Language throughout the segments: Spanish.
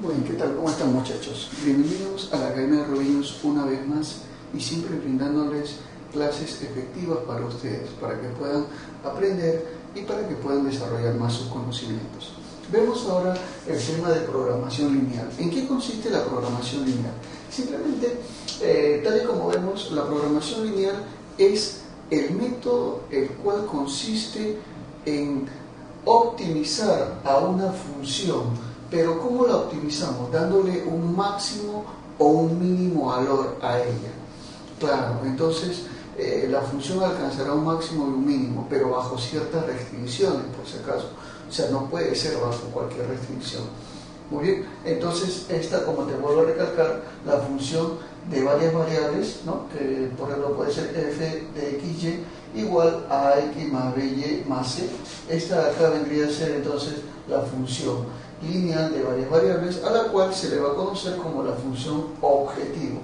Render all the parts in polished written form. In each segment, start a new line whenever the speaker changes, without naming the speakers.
Bueno, ¿qué tal? ¿Cómo están, muchachos? Bienvenidos a la Academia de Robinus una vez más y siempre brindándoles clases efectivas para ustedes, para que puedan aprender y para que puedan desarrollar más sus conocimientos. Vemos ahora el tema de programación lineal. ¿En qué consiste la programación lineal? Simplemente, tal y como vemos, la programación lineal es el método el cual consiste en optimizar a una función. Pero ¿cómo la optimizamos? Dándole un máximo o un mínimo valor a ella. Claro, entonces la función alcanzará un máximo y un mínimo, pero bajo ciertas restricciones, por si acaso. O sea, no puede ser bajo cualquier restricción. Muy bien, entonces esta, como te vuelvo a recalcar, la función de varias variables, ¿no? Que por ejemplo puede ser f de xy igual a x más by más c. Esta de acá vendría a ser entonces la función lineal de varias variables, a la cual se le va a conocer como la función objetivo.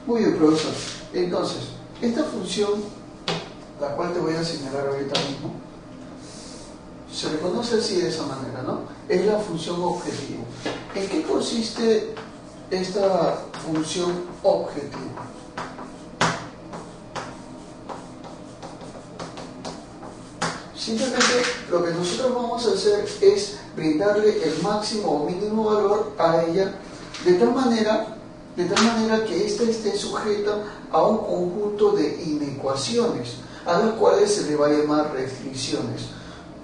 Muy bien, profesor. Entonces, esta función, la cual te voy a señalar ahorita mismo, se le conoce así de esa manera, ¿no? Es la función objetivo. ¿En qué consiste esta función objetivo? Simplemente lo que nosotros vamos a hacer es brindarle el máximo o mínimo valor a ella de tal manera que ésta esté sujeta a un conjunto de inecuaciones, a las cuales se le va a llamar restricciones.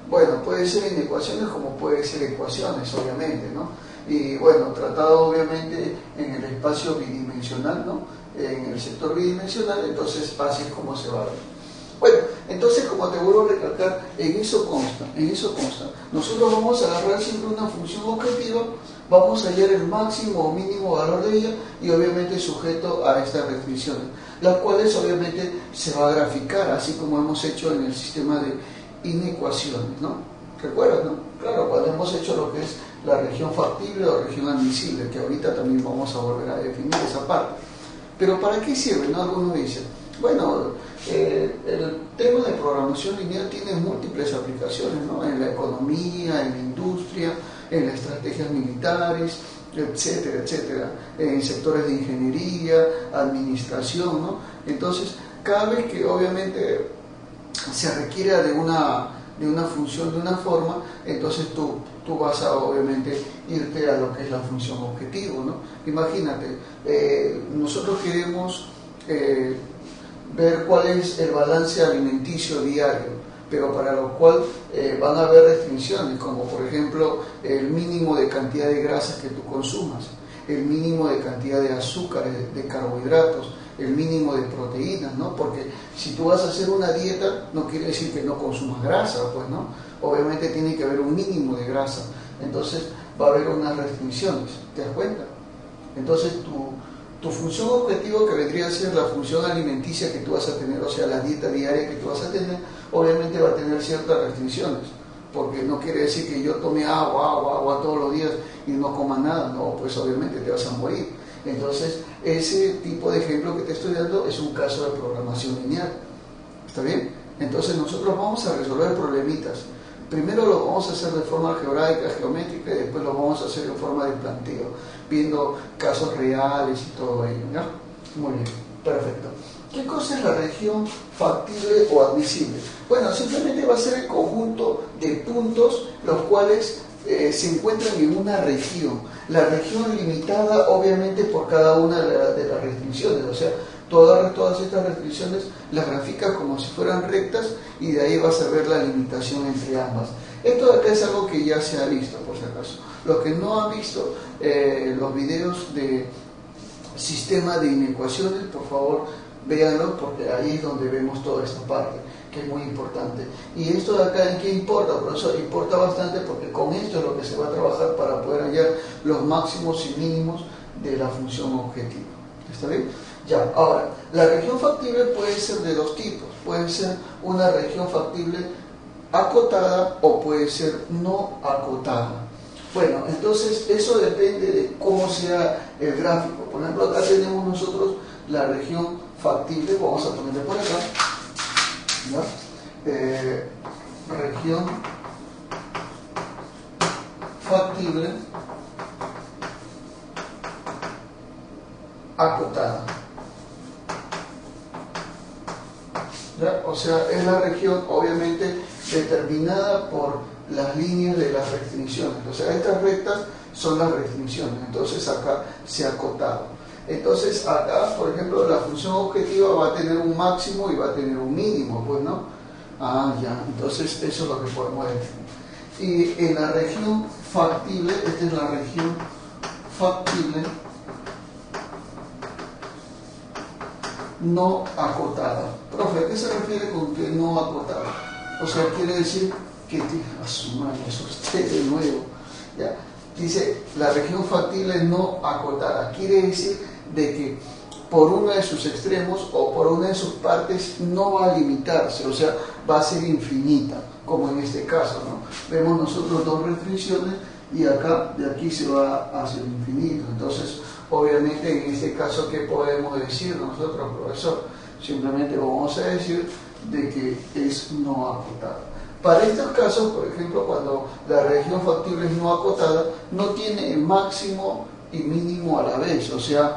Bueno, puede ser inecuaciones como puede ser ecuaciones, obviamente, ¿no? Y bueno, tratado obviamente en el espacio bidimensional, ¿no? En el sector bidimensional, entonces así es como se va a ver. Bueno, entonces, como te vuelvo a recalcar, en eso consta. Nosotros vamos a agarrar siempre una función objetiva, vamos a hallar el máximo o mínimo valor de ella y obviamente sujeto a estas restricciones, las cuales obviamente se va a graficar, así como hemos hecho en el sistema de inecuaciones, ¿no? ¿Recuerdas, no? Claro, cuando hemos hecho lo que es la región factible o región admisible, que ahorita también vamos a volver a definir esa parte. Pero ¿para qué sirve, no? Algunos dicen, bueno, el tema de programación lineal tiene múltiples aplicaciones, ¿no? En la economía, en la industria, en las estrategias militares, etcétera, etcétera, en sectores de ingeniería, administración, ¿no? Entonces, cada vez que obviamente se requiera de una función de una forma, entonces tú vas a obviamente irte a lo que es la función objetivo, ¿no? Imagínate, nosotros queremos ver cuál es el balance alimenticio diario, pero para lo cual van a haber restricciones, como por ejemplo el mínimo de cantidad de grasas que tú consumas, el mínimo de cantidad de azúcares, de carbohidratos, el mínimo de proteínas, ¿no? Porque si tú vas a hacer una dieta, no quiere decir que no consumas grasa, pues, ¿no? Obviamente tiene que haber un mínimo de grasa, entonces va a haber unas restricciones, ¿te das cuenta? Entonces tu función objetivo, que vendría a ser la función alimenticia que tú vas a tener, o sea, la dieta diaria que tú vas a tener, obviamente va a tener ciertas restricciones, porque no quiere decir que yo tome agua todos los días y no coma nada, no, pues obviamente te vas a morir. Entonces, ese tipo de ejemplo que te estoy dando es un caso de programación lineal. ¿Está bien? Entonces nosotros vamos a resolver problemitas. Primero lo vamos a hacer de forma algebraica, geométrica, y después lo vamos a hacer en forma de planteo, viendo casos reales y todo ello, ¿ya? Muy bien, perfecto. ¿Qué cosa es la región factible o admisible? Bueno, simplemente va a ser el conjunto de puntos los cuales se encuentran en una región. La región limitada obviamente por cada una de las restricciones, o sea, todas estas restricciones las graficas como si fueran rectas y de ahí vas a ver la limitación entre ambas. Esto de acá es algo que ya se ha visto, por si acaso. Los que no han visto los videos de sistema de inecuaciones, por favor, véanlo, porque ahí es donde vemos toda esta parte, que es muy importante. Y esto de acá, ¿en qué importa? Por eso importa bastante, porque con esto es lo que se va a trabajar para poder hallar los máximos y mínimos de la función objetivo. ¿Está bien? Ya, ahora, la región factible puede ser de dos tipos. Puede ser una región factible acotada o puede ser no acotada. Bueno, entonces eso depende de cómo sea el gráfico. Por ejemplo, acá tenemos nosotros la región factible, vamos a ponerle por acá, ¿ya? Región factible acotada. ¿Ya? O sea, es la región obviamente determinada por las líneas de las restricciones. O sea, estas rectas son las restricciones, entonces acá se ha acotado. Entonces acá, por ejemplo, la función objetiva va a tener un máximo y va a tener un mínimo, pues, ¿no? Ah, ya, entonces eso es lo que podemos definir. Y en la región factible, esta es la región factible no acotada. Profe, ¿a qué se refiere con que no acotada? O sea, quiere decir que a su mano, eso usted de nuevo, ¿ya? Dice, la región factible no acotada. Quiere decir de que por uno de sus extremos o por una de sus partes no va a limitarse, o sea, va a ser infinita, como en este caso, ¿no? Vemos nosotros dos restricciones y acá, de aquí se va hacia el infinito. Entonces, obviamente, en este caso, ¿qué podemos decir nosotros, profesor? Simplemente vamos a decir de que es no acotada. Para estos casos, por ejemplo, cuando la región factible es no acotada, no tiene máximo y mínimo a la vez, o sea,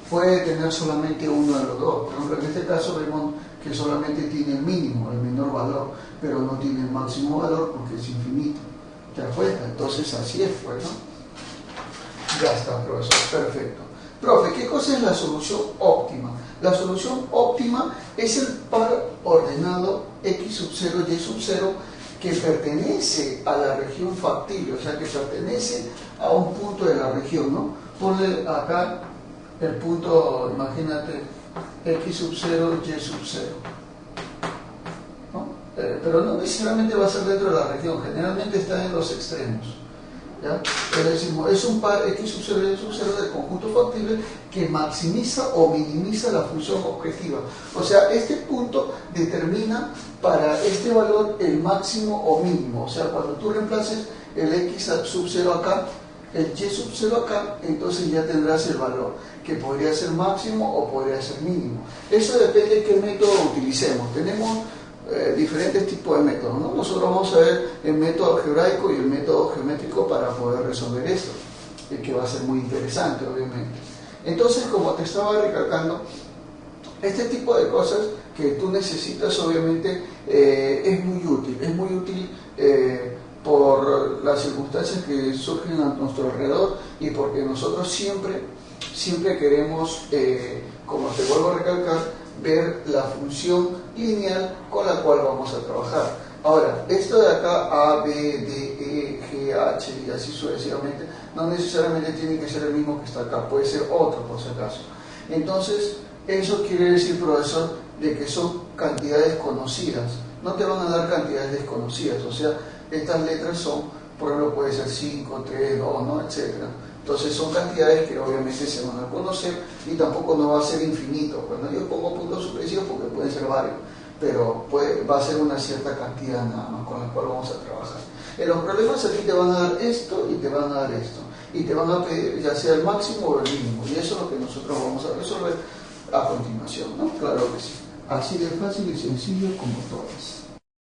puede tener solamente uno de los dos. Por ejemplo, en este caso vemos que solamente tiene el mínimo, el menor valor, pero no tiene el máximo valor porque es infinito. ¿Te das cuenta? Entonces así es, pues, ¿no? Ya está, profesor, perfecto. Profe, ¿qué cosa es la solución óptima? La solución óptima es el par ordenado x sub 0, y sub 0 que pertenece a la región factible, o sea, que pertenece a un punto de la región, ¿no? Ponle acá el punto, imagínate, x sub 0, y sub 0. ¿No? Pero no necesariamente va a ser dentro de la región, generalmente está en los extremos. ¿Ya? Pero decimos, es un par x sub 0 y y sub 0 del conjunto factible que maximiza o minimiza la función objetiva. O sea, este punto determina para este valor el máximo o mínimo. O sea, cuando tú reemplaces el x sub 0 acá, el y sub 0 acá, entonces ya tendrás el valor, que podría ser máximo o podría ser mínimo. Eso depende de qué método utilicemos. Tenemos diferentes tipos de métodos, ¿no? Nosotros vamos a ver el método algebraico y el método geométrico para poder resolver esto, que va a ser muy interesante, obviamente. Entonces, como te estaba recalcando, este tipo de cosas que tú necesitas, obviamente, es muy útil por las circunstancias que surgen a nuestro alrededor y porque nosotros siempre queremos, como te vuelvo a recalcar, ver la función lineal con la cual vamos a trabajar. Ahora, esto de acá, A, B, D, E, G, H y así sucesivamente, no necesariamente tiene que ser el mismo que está acá, puede ser otro por si acaso. Entonces, eso quiere decir, profesor, de que son cantidades conocidas. No te van a dar cantidades desconocidas, o sea, estas letras son, por ejemplo, puede ser 5, 3, 2, ¿no? Etcétera. Entonces son cantidades que obviamente se van a conocer y tampoco no va a ser infinito. Cuando yo pongo puntos supresivos porque pueden ser varios, pero va a ser una cierta cantidad nada más con la cual vamos a trabajar. En los problemas aquí te van a dar esto y te van a dar esto. Y te van a pedir ya sea el máximo o el mínimo. Y eso es lo que nosotros vamos a resolver a continuación, ¿no? Claro que sí. Así de fácil y sencillo como todas.